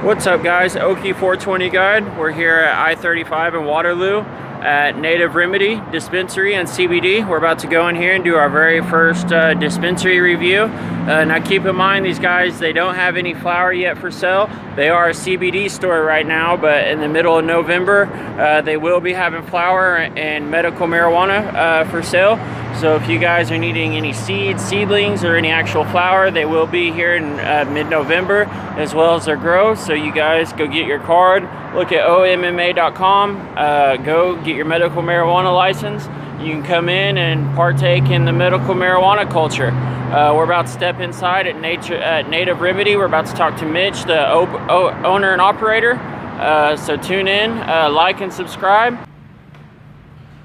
What's up, guys? Okie420 Guide. We're here at I-35 in Waterloo at Native Remedy Dispensary and CBD. We're about to go in here and do our very first dispensary review. Now keep in mind, these guys, they don't have any flower yet for sale. They are a CBD store right now, but in the middle of November, they will be having flower and medical marijuana for sale. So if you guys are needing any seeds, seedlings, or any actual flower, they will be here in mid-November, as well as their grow. So you guys go get your card, look at OMMA.com, go get your medical marijuana license. You can come in and partake in the medical marijuana culture. We're about to step inside at Native Remedy. We're about to talk to Mitch, the owner and operator. So tune in, like and subscribe.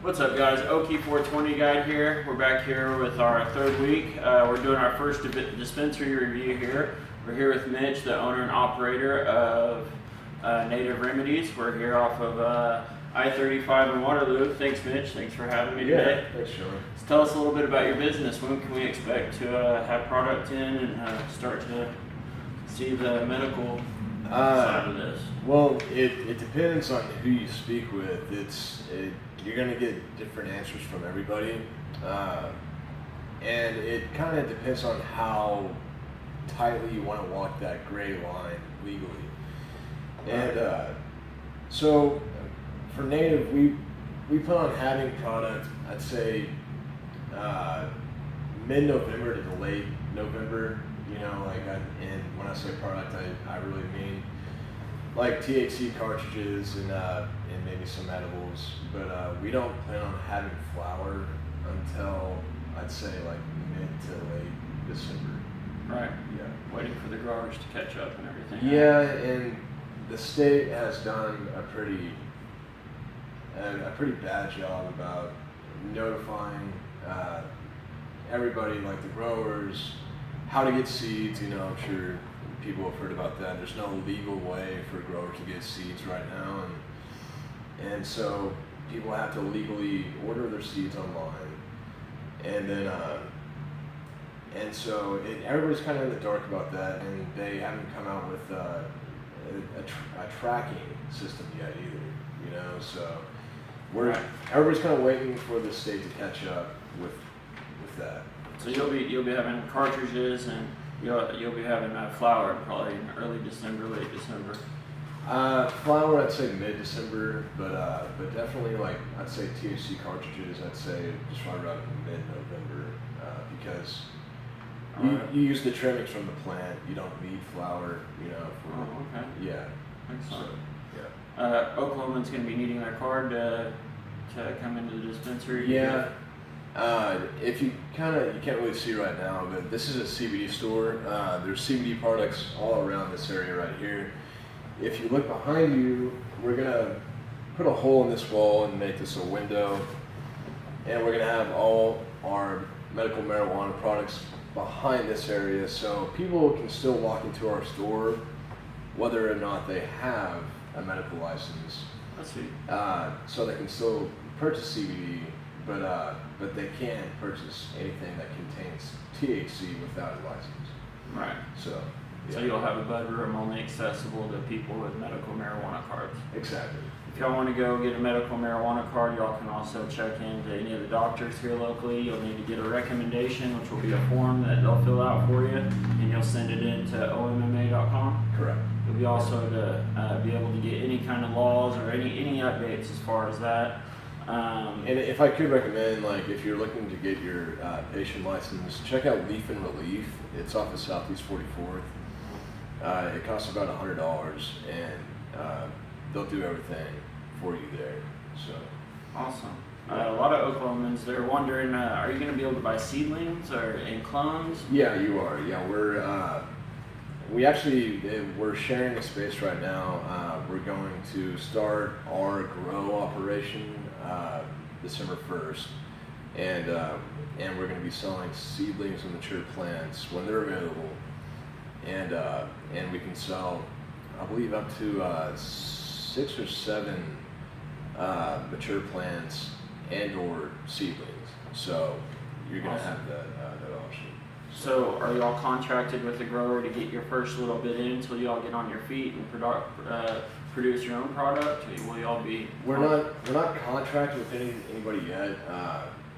What's up, guys? Okie420 Guide here. We're back here with our third week. We're doing our first dispensary review here. We're here with Mitch, the owner and operator of Native Remedies. We're here off of I-35 in Waterloo. Thanks, Mitch. Thanks for having me today. Thanks, Sean. So tell us a little bit about your business. When can we expect to have product in and start to see the medical side of this? Well, it depends on who you speak with. You're going to get different answers from everybody, and it kind of depends on how tightly you want to walk that gray line legally. And so for Native, we plan on having product, I'd say mid-November to the late November. You know, and when I say product, I really mean like THC cartridges and maybe some edibles, but we don't plan on having flower until I'd say like mid to late December. Right. Yeah. Waiting for the growers to catch up and everything. Yeah, and the state has done a pretty bad job about notifying everybody, like the growers, how to get seeds. You know, I'm sure people have heard about that. There's no legal way for growers to get seeds right now, and so people have to legally order their seeds online, and then so everybody's kind of in the dark about that, and they haven't come out with a tracking system yet either. You know, so everybody's kind of waiting for the state to catch up with that. So you'll be having cartridges and you'll be having flower probably in early December, late December. Flower, I'd say mid-December, but definitely like I'd say THC cartridges. I'd say just right around mid-November, because you use the trimmings from the plant. You don't need flower, you know. Okay. Yeah. Excellent. So, yeah. Oklahoman's going to be needing their card to come into the dispensary. Yeah. If you can't really see right now, but this is a CBD store. There's CBD products all around this area right here. If you look behind you, we're gonna put a hole in this wall and make this a window, and we're gonna have all our medical marijuana products behind this area, so people can still walk into our store whether or not they have a medical license. That's sweet. So they can still purchase CBD, but they can't purchase anything that contains THC without a license. Right. So you'll have a bud room only accessible to people with medical marijuana cards. Exactly. If y'all want to go get a medical marijuana card, y'all can also check into any of the doctors here locally. You'll need to get a recommendation, which will be a form that they'll fill out for you, and you'll send it in to OMMA.com. Correct. You'll be also to be able to get any kind of laws or any updates as far as that. And if I could recommend, like if you're looking to get your patient license, check out Leaf and Relief. It's off of Southeast 44th. It costs about $100, and they'll do everything for you there. So awesome. A lot of Oklahomans, they're wondering, are you going to be able to buy seedlings or in clones? Yeah, you are. Yeah, we're sharing a space right now. We're going to start our grow operation December 1st, and we're going to be selling seedlings and mature plants when they're available, and we can sell, I believe, up to 6 or 7 mature plants and/or seedlings. So you're going to have that option. So are y'all contracted with the grower to get your first little bit in until y'all get on your feet and produce your own product? Or will y'all be? We're not contracted with anybody yet.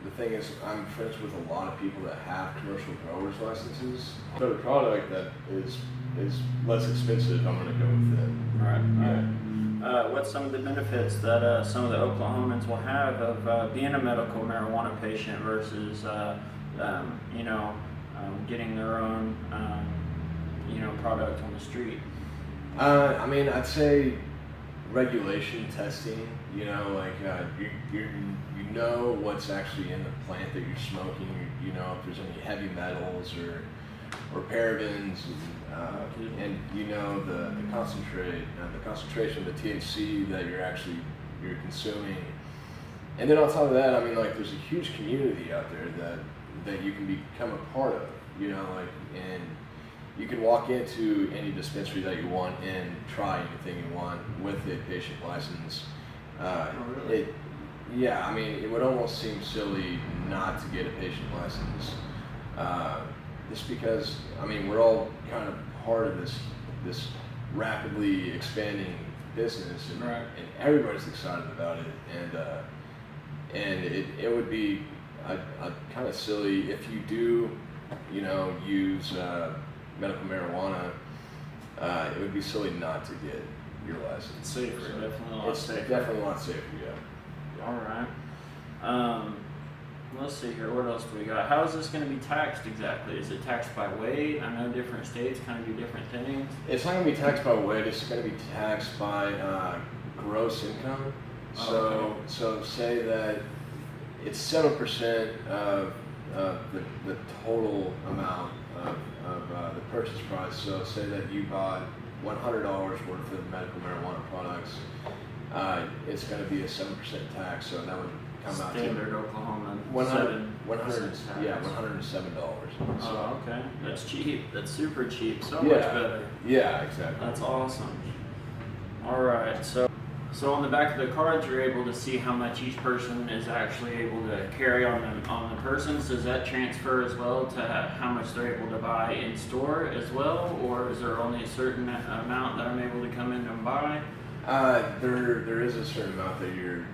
The thing is, I'm friends with a lot of people that have commercial growers licenses. So the product that is less expensive, I'm going to go with it. Right. What's some of the benefits that some of the Oklahomans will have of being a medical marijuana patient versus, getting their own, product on the street? I mean, I'd say regulation testing. You know what's actually in the plant that you're smoking. You know if there's any heavy metals or parabens, and you know the concentration of the THC that you're consuming. And then on top of that, I mean, like, there's a huge community out there that you can become a part of. And you can walk into any dispensary that you want and try anything you want with a patient license. Really? I mean, it would almost seem silly not to get a patient license, just because, I mean, we're all kind of part of this rapidly expanding business, and, right. and everybody's excited about it, and it would be a kind of silly if you do, use medical marijuana. It would be silly not to get your license. Safer, So definitely a lot it's safer. definitely a lot safer, yeah. All right. Let's see here. What else do we got? How is this going to be taxed exactly? Is it taxed by weight? I know different states kind of do different things. It's not going to be taxed by weight. It's going to be taxed by gross income. So say that it's 7% of the total amount of the purchase price. So say that you bought $100 worth of medical marijuana products. It's going to be a 7% tax. So that would come out to Standard Oklahoma. $107. So, Oh, okay. That's cheap. That's super cheap. So yeah, much better. Yeah, exactly. That's awesome. All right. So on the back of the cards, you're able to see how much each person is actually able to carry on the persons. Does that transfer as well to how much they're able to buy in store as well, or is there only a certain amount that I'm able to come in and buy? There is a certain amount that you're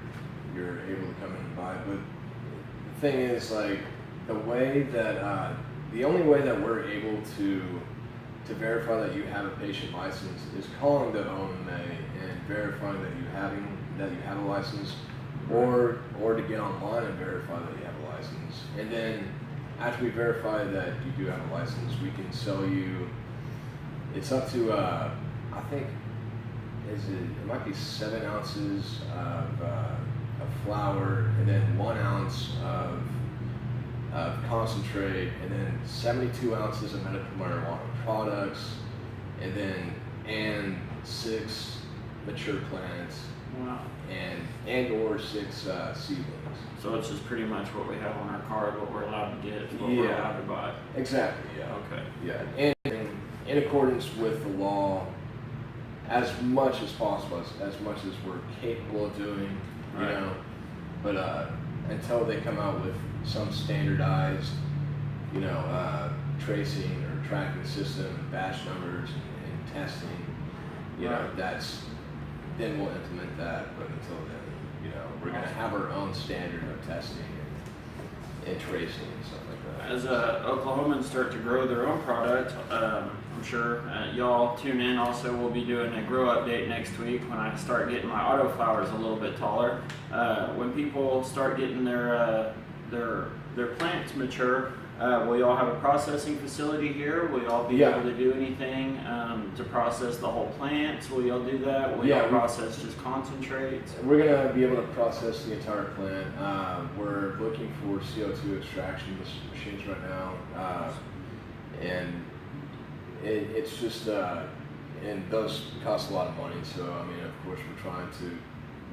able to come in and buy, but the thing is, like, the only way that we're able to verify that you have a patient license is calling the OMA and verifying that you have a license, or to get online and verify that you have a license. And then after we verify that you do have a license, we can sell you. It's up to I think it might be 7 ounces of flour, and then 1 ounce of concentrate, and then 72 ounces of medical marijuana products, and 6 mature plants. Wow. and or 6 seedlings. So it's just pretty much what we have on our card, what we're allowed to get, what we're allowed to buy. Exactly. Yeah. Okay. Yeah, and in accordance with the law, as much as possible, as much as we're capable of doing, Right. But until they come out with some standardized, tracing or tracking system, batch numbers, and testing, then we'll implement that. But until then, we're going to have our own standard of testing and tracing and stuff like that. As Oklahomans start to grow their own product, I'm sure y'all tune in. Also, we'll be doing a grow update next week when I start getting my autoflowers a little bit taller. When people start getting their plants mature, will y'all have a processing facility here? Will y'all be able to do anything to process the whole plant? Will y'all do that? Will y'all process just concentrates? We're going to be able to process the entire plant. We're looking for CO2 extraction machines right now. And it's just, and those cost a lot of money. So, I mean, of course, we're trying to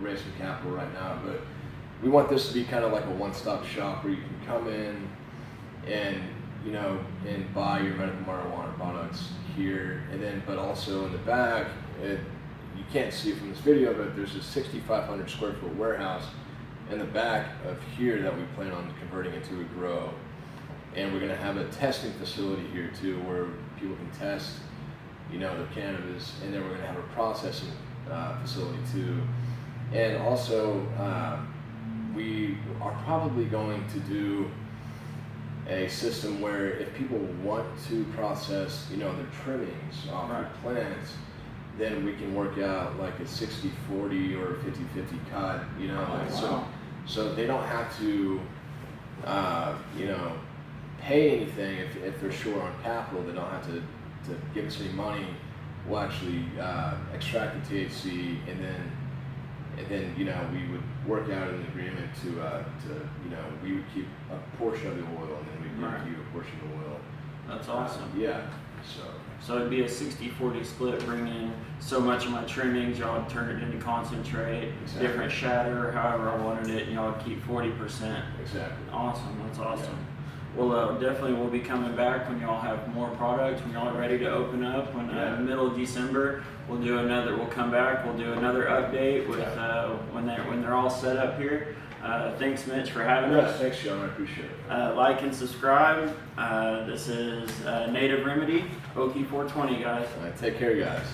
raise some capital right now. But we want this to be kind of like a one-stop shop where you can come in and and buy your medical marijuana products here, and then but also in the back, you can't see it from this video, but there's a 6,500 square foot warehouse in the back of here that we plan on converting into a grow, And we're going to have a testing facility here too, where people can test, you know, their cannabis, and then we're going to have a processing facility too. And also, we are probably going to do a system where if people want to process, you know, their trimmings off their plants, then we can work out like a 60-40 or 50-50 cut, you know, so they don't have to, you know, pay anything if they're short on capital. They don't have to give us any money. We'll actually extract the THC, and then you know, we would work out an agreement to you know, we would keep a portion of the oil, and then we'd give you a portion of the oil. That's awesome. Yeah. So it'd be a 60-40 split. Bring in so much of my trimmings, y'all would turn it into concentrate, different shatter, however I wanted it, and y'all would keep 40%. Exactly. Awesome. That's awesome. Yeah. Well, definitely we'll be coming back when y'all have more products, when y'all are ready to open up. When middle of December, we'll do another. We'll come back. We'll do another update with when they're all set up here. Thanks, Mitch, for having us. Thanks, Sean. I appreciate it. Like and subscribe. This is Native Remedy, Okie420, guys. All right, take care, guys.